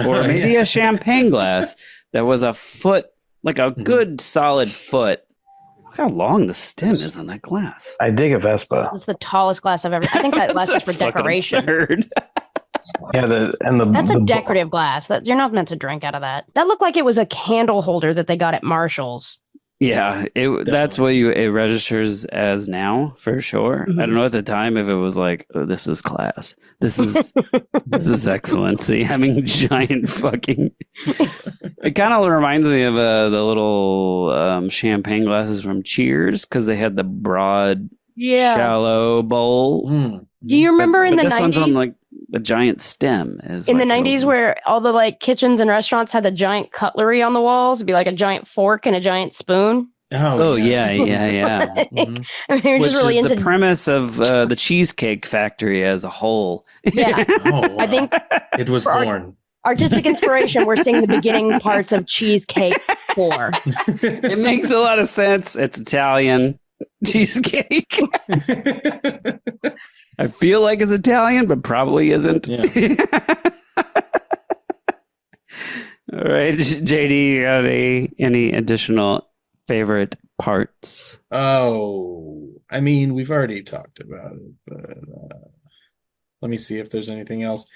or maybe a champagne glass that was a foot, like a good solid foot. Look how long the stem is on that glass. I dig a Vespa. That's the tallest glass I've ever. I think that glass is for decoration. Yeah, that's a decorative glass. You're not meant to drink out of that. That looked like it was a candle holder that they got at Marshall's. Yeah, that's what it registers as now for sure. Mm-hmm. I don't know at the time if it was like, oh, this is class. This is excellency. Having giant fucking. It kind of reminds me of the little champagne glasses from Cheers because they had the broad, shallow bowl. Do you remember in the 90s? This one's on like the giant stem. In the 90s where all the like kitchens and restaurants had the giant cutlery on the walls. It'd be like a giant fork and a giant spoon. Oh yeah. Mm-hmm. I mean, you're Which just really is into the premise of the Cheesecake Factory as a whole. Yeah. Wow. I think it was born. Artistic inspiration. We're seeing the beginning parts of Cheesecake 4. It makes a lot of sense. It's Italian cheesecake. I feel like it's Italian, but probably isn't. Yeah. All right, JD, you got any additional favorite parts? Oh, I mean, we've already talked about it, but let me see if there's anything else.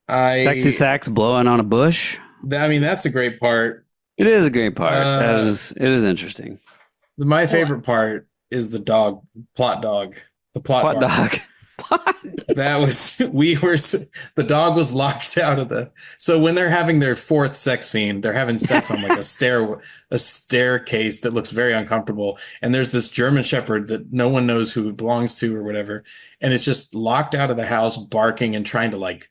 Sexy sax blowing on a bush. I mean, that's a great part. It is a great part. It is interesting. My favorite part is the dog, plot dog, the plot dog. That was the dog was locked out of the. So when they're having their fourth sex scene, they're having sex on like a staircase that looks very uncomfortable. And there's this German Shepherd that no one knows who it belongs to or whatever, and it's just locked out of the house, barking and trying to like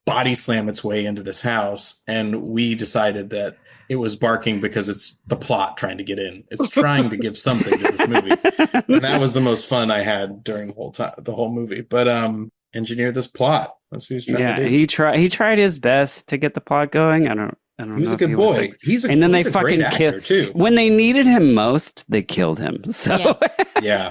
body slam its way into this house. And we decided that it was barking because it's the plot trying to get in. It's trying to give something to this movie. And that was the most fun I had during the whole movie. But engineer this plot. That's what he was trying to do. He tried his best to get the plot going. I don't He know. was a good boy. He's a great actor too. When they needed him most, they killed him. So yeah.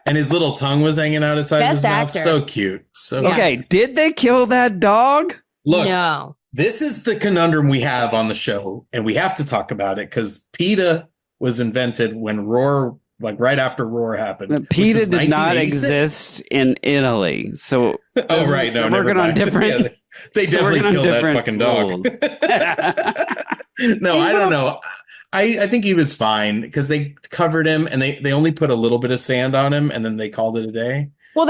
And his little tongue was hanging out inside his mouth. So cute. Okay, did they kill that dog? Look, no. This is the conundrum we have on the show, and we have to talk about it because PETA was invented when Roar, like right after Roar happened. PETA did not exist in Italy, so right, no, we're working on different. Yeah, they definitely killed that fucking dog. No, I don't know. I think he was fine because they covered him and they only put a little bit of sand on him and then they called it a day. Well,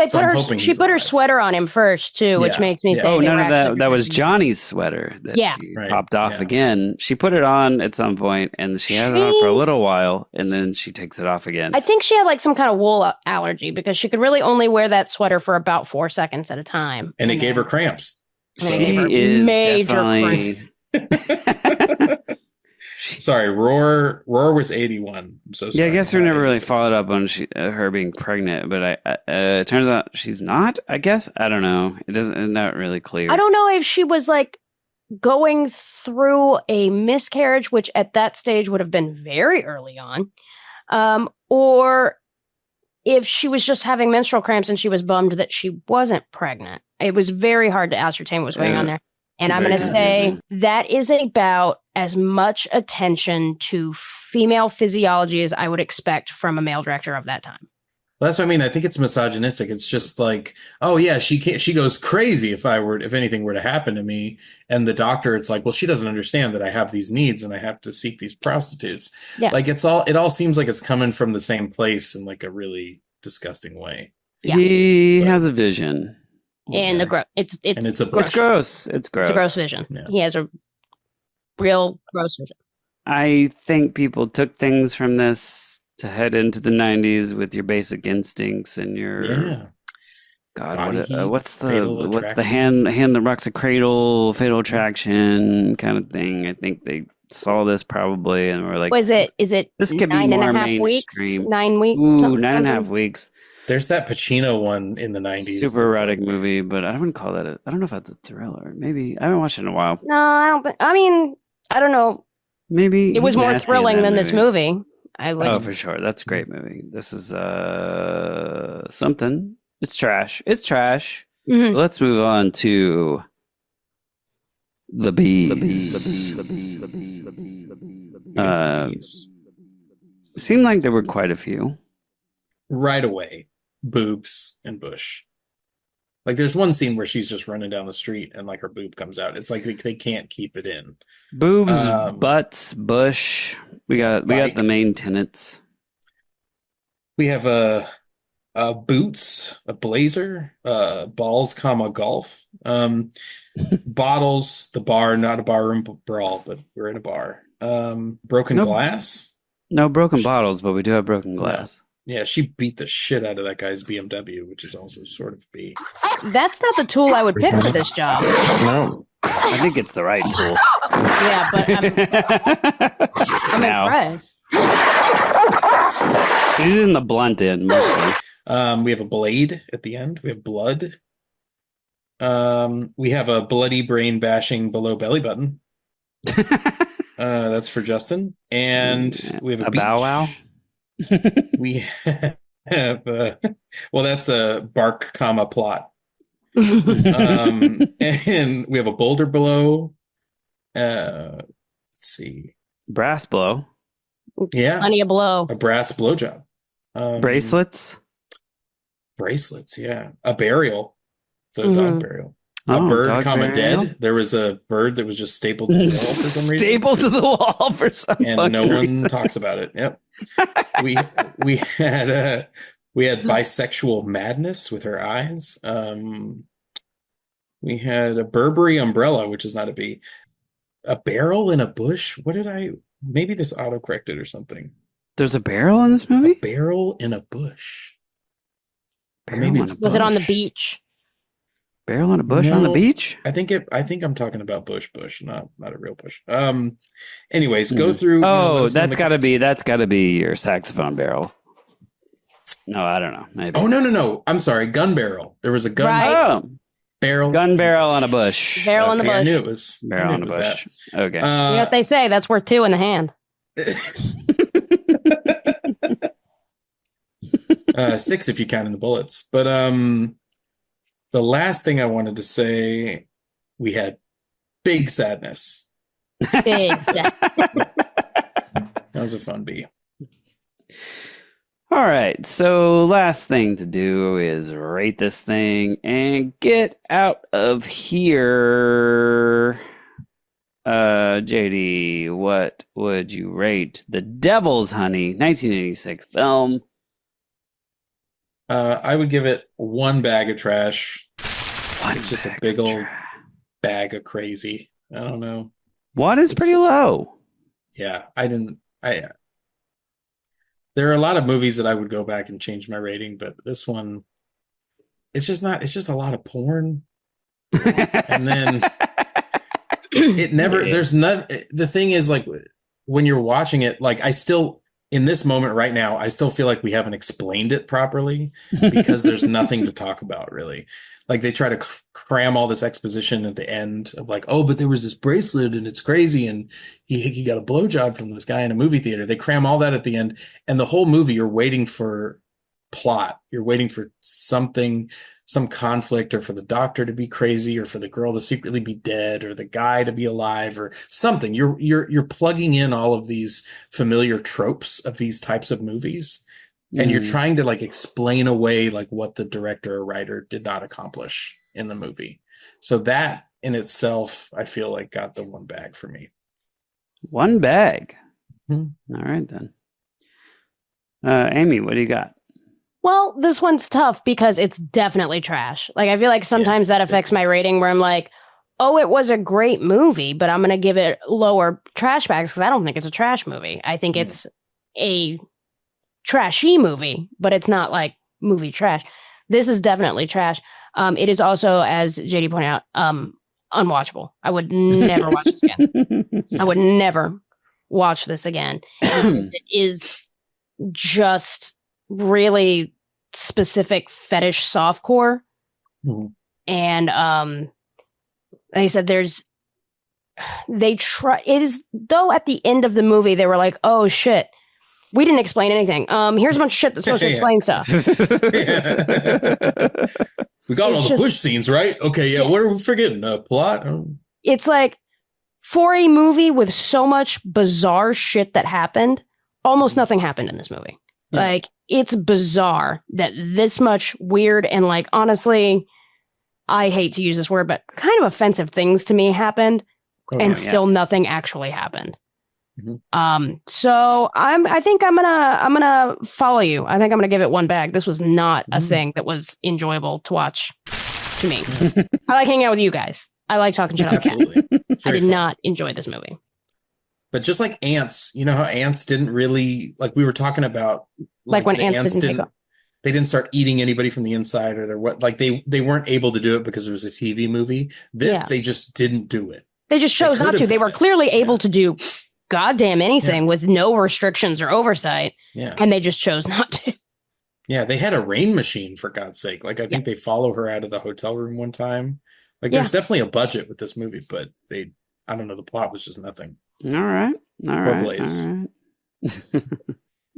she put her sweater on him first too, which makes me say, "Oh, none of that. That was Johnny's sweater that she popped off again. She put it on at some point, and she has it on for a little while, and then she takes it off again. I think she had like some kind of wool allergy because she could really only wear that sweater for about 4 seconds at a time, and it gave her cramps. She is major cramps. Sorry, Roar was 81. I'm so sorry. Yeah, I guess we never really followed up on her being pregnant, but it turns out she's not. I guess I don't know. It's not really clear. I don't know if she was like going through a miscarriage, which at that stage would have been very early on, or if she was just having menstrual cramps and she was bummed that she wasn't pregnant. It was very hard to ascertain what was going on there. And I'm going to say that is about as much attention to female physiology as I would expect from a male director of that time. Well, that's what I mean. I think it's misogynistic. It's just like, oh yeah, she goes crazy if anything were to happen to me. And the doctor, it's like, well, she doesn't understand that I have these needs and I have to seek these prostitutes. Yeah. Like it all seems like it's coming from the same place in like a really disgusting way. Yeah. He has a vision. And it's gross. It's gross. It's a gross vision. Yeah. He has a real gross vision. I think people took things from this to head into the 90s with your basic instincts and your what's the hand that rocks a cradle, fatal attraction kind of thing. I think they saw this probably and were like, is it this could be more mainstream. 9 weeks? Ooh, 9.5 weeks. There's that Pacino one in the 90s. Super erotic movie, but I wouldn't call that I don't know if that's a thriller. Maybe. I haven't watched it in a while. No, I don't think. I mean, I don't know. Maybe. It was more thrilling than this movie. Oh, for sure. That's a great movie. This is something. It's trash. It's trash. Mm-hmm. Let's move on to the bees. Seemed like there were quite a few. Right away. Boobs and bush. Like there's one scene where she's just running down the street and like her boob comes out. It's like they can't keep it in. Boobs, butts, bush. We got the main tenets. We have boots, a blazer, balls, golf, bottles, the bar, not a barroom brawl, but we're in a bar. Broken glass. No broken bottles, but we do have broken glass. Yeah, she beat the shit out of that guy's BMW, which is also sort of B. That's not the tool I would pick for this job. No. I think it's the right tool. Yeah, but I'm impressed. He's in the blunt end mostly. We have a blade at the end. We have blood. We have a bloody brain bashing below belly button. That's for Justin. And we have a bow wow. We have well, that's a bark comma plot. And we have a boulder blow. Let's see. Brass blow. Yeah. Plenty of blow. A brass blowjob. Bracelets. Bracelets, yeah. A burial. The dog burial. Oh, a bird, burial? dead. There was a bird that was just stapled to the wall for some reason. Stapled to the wall for some and no one reason. talks about it. Yep. we had bisexual madness with her eyes. We had a Burberry umbrella, which is not a bee. A barrel in a bush. What did I? Maybe this auto-corrected or something. There's a barrel in this movie? A barrel in a bush. Was it on the beach? Barrel in a bush on the beach? I think I'm talking about bush, not a real bush. Anyways, go through. Oh, that's gotta be your saxophone barrel. No, I don't know. Maybe. Oh no. I'm sorry, gun barrel. There was a gun barrel. Gun barrel on a bush. Barrel in the bush. I knew it was barrel on a bush. Okay. You know what they say? That's worth 2 in the hand. 6 if you count in the bullets. But the last thing I wanted to say, we had big sadness. Big sadness. That was a fun bee. All right. So last thing to do is rate this thing and get out of here. JD, what would you rate The Devil's Honey, 1986 film? I would give it 1 bag of trash. It's just a big old bag of crazy. I don't know. 1 is pretty low. Yeah, there are a lot of movies that I would go back and change my rating, but this one, it's just a lot of porn. And then the thing is, like, when you're watching it, like, in this moment right now, I still feel like we haven't explained it properly because there's nothing to talk about, really. Like, they try to cram all this exposition at the end of, like, oh, but there was this bracelet and it's crazy and he got a blowjob from this guy in a movie theater. They cram all that at the end, and the whole movie you're waiting for plot. You're waiting for something, some conflict, or for the doctor to be crazy, or for the girl to secretly be dead, or the guy to be alive, or something. You're plugging in all of these familiar tropes of these types of movies, and you're trying to, like, explain away, like, what the director or writer did not accomplish in the movie. So that in itself, I feel like, got the 1 bag for me. 1 bag. All right then. Amy, what do you got? Well, this one's tough because it's definitely trash. Like, I feel like sometimes that affects my rating where I'm like, oh, it was a great movie, but I'm going to give it lower trash bags because I don't think it's a trash movie. I think it's a trashy movie, but it's not like movie trash. This is definitely trash. It is also, as JD pointed out, unwatchable. I would never watch this again. I would never watch this again. It is just really specific fetish softcore. And like I said, it is, though at the end of the movie they were like, oh shit, we didn't explain anything. Here's a bunch of shit that's supposed to explain stuff. We got all the bush scenes, right? Okay, yeah. What are we forgetting? Plot? It's like, for a movie with so much bizarre shit that happened, almost nothing happened in this movie. Like, it's bizarre that this much weird and, like, honestly, I hate to use this word, but kind of offensive things to me happened, and still nothing actually happened. So I think I'm gonna follow you. I think I'm gonna give it 1 bag. This was not a thing that was enjoyable to watch to me. I like hanging out with you guys. I like talking shit on the cat. I did not enjoy this movie. But just like ants, you know how ants didn't really, like we were talking about, like when ants didn't they didn't start eating anybody from the inside, or they weren't able to do it because it was a TV movie. They just didn't do it. They just chose not to. They were clearly able to do goddamn anything with no restrictions or oversight. Yeah. And they just chose not to. Yeah, they had a rain machine, for God's sake. Like, I think they follow her out of the hotel room one time. Like, there's definitely a budget with this movie, but I don't know, the plot was just nothing. All right. Blaze. All right.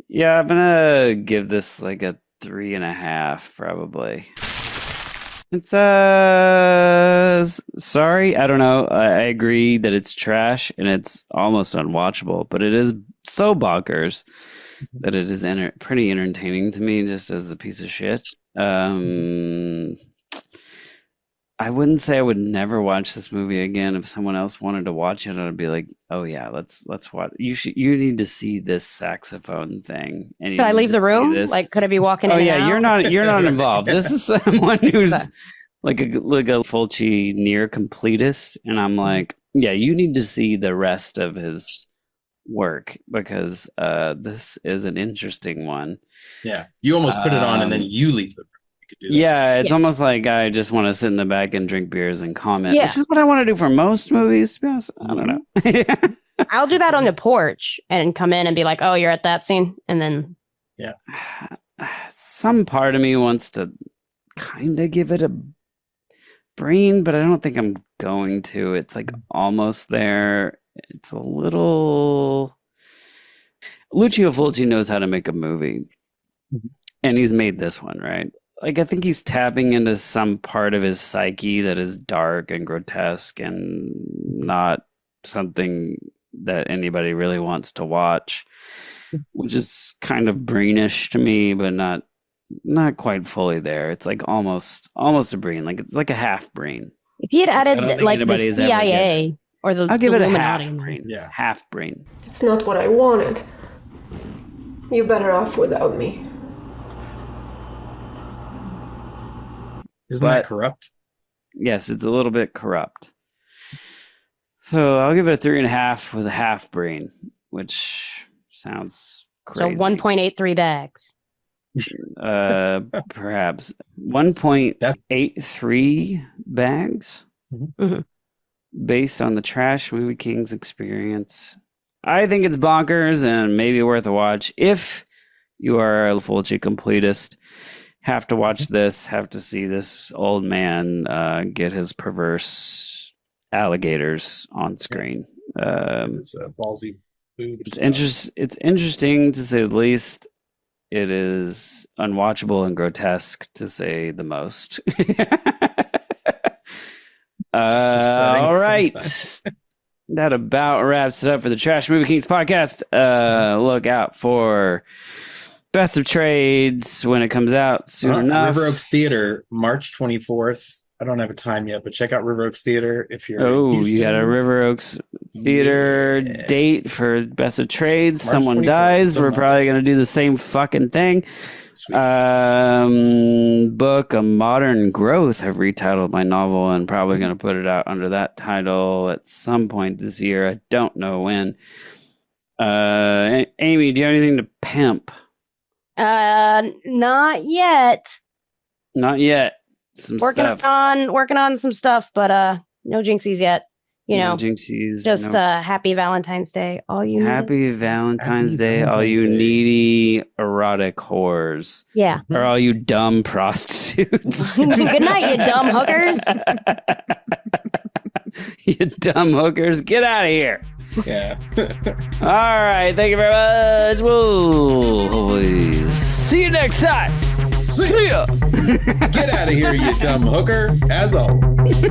Yeah, I'm gonna give this like a 3.5, probably. It's sorry, I don't know. I agree that it's trash and it's almost unwatchable, but it is so bonkers that it is pretty entertaining to me, just as a piece of shit. I wouldn't say I would never watch this movie again. If someone else wanted to watch it, I'd be like, "Oh yeah, let's watch. You need to see this saxophone thing." And could I leave the room? Like, could I be walking? Oh in yeah, and out? you're not involved. This is someone who's like a Fulci near completist, and I'm like, yeah, you need to see the rest of his work because this is an interesting one. Yeah, you almost put it on and then you leave the room. Yeah, it's almost like I just want to sit in the back and drink beers and comment, which is what I want to do for most movies, to be honest. I don't know. I'll do that on the porch and come in and be like, oh, you're at that scene. And then. Yeah. Some part of me wants to kind of give it a brain, but I don't think I'm going to. It's like almost there. It's a little. Lucio Fulci knows how to make a movie. And he's made this one, right? Like, I think he's tapping into some part of his psyche that is dark and grotesque and not something that anybody really wants to watch, which is kind of brainish to me, but not quite fully there. It's like almost a brain. Like, it's like a half brain. If he had added like the CIA or the I'll give it a Illuminati. half brain. Yeah. Half brain. It's not what I wanted. You're better off without me. Isn't that corrupt? Yes, it's a little bit corrupt. So I'll give it a 3.5 with a half brain, which sounds crazy. So 1.83 bags. Perhaps 1.83 bags based on the Trash Movie King's experience. I think it's bonkers and maybe worth a watch if you are a Fulci completist. Have to watch this, have to see this old man get his perverse alligators on screen. It's ballsy boobs. It's interesting to say the least. It is unwatchable and grotesque to say the most. All right. That about wraps it up for the Trash Movie Kings podcast. Look out for Best of Trades when it comes out soon enough. River Oaks Theater, March 24th. I don't have a time yet, but check out River Oaks Theater if you're in Houston. You got a River Oaks Theater date for Best of Trades. March Someone 24th, dies. We're probably going to do the same fucking thing. Book, A Modern Growth. I've retitled my novel and probably going to put it out under that title at some point this year. I don't know when. Amy, do you have anything to pimp? Not yet. Not yet. Working on some stuff, but no jinxies yet. You know, jinxies. Just happy Valentine's Day, all you. Happy Valentine's Day, all you needy erotic whores. Yeah. Or all you dumb prostitutes. Good night, you dumb hookers. You dumb hookers, get out of here. Yeah. All right, thank you very much. We'll hopefully see you next time. See ya. Get out of here, you dumb hooker, as always.